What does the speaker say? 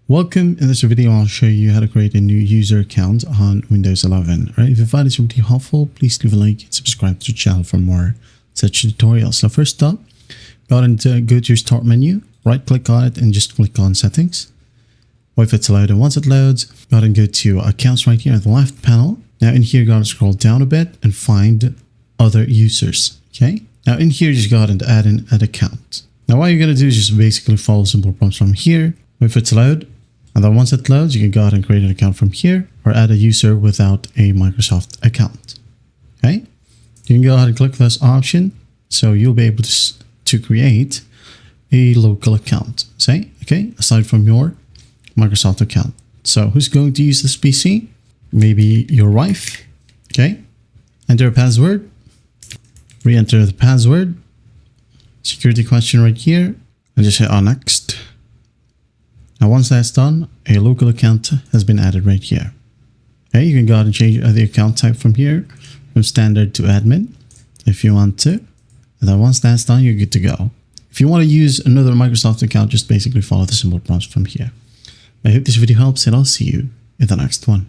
Welcome. In this video, I'll show you how to create a new user account on Windows 11. Right? If you find this video helpful, please leave a like and subscribe to the channel for more such tutorials. So first up, go ahead and go to your start menu, right click on it and just click on settings. Wait for it to load, and once it loads, go ahead and go to accounts right here at the left panel. Now in here, go ahead and scroll down a bit and find other users. Okay. Now in here, just go ahead and add in an account. Now what you're going to do is just basically follow simple prompts from here. Wait for it to load. And then once it loads, you can go ahead and create an account from here or add a user without a Microsoft account. Okay. You can go ahead and click this option. So you'll be able to create a local account. Say, okay, aside from your Microsoft account. So who's going to use this PC? Maybe your wife. Okay. Enter a password. Re-enter the password. Security question right here. And just hit on next. Now, once that's done, a local account has been added right here. Okay, you can go ahead and change the account type from here, from standard to admin, if you want to. And then once that's done, you're good to go. If you want to use another Microsoft account, just basically follow the simple prompts from here. I hope this video helps, and I'll see you in the next one.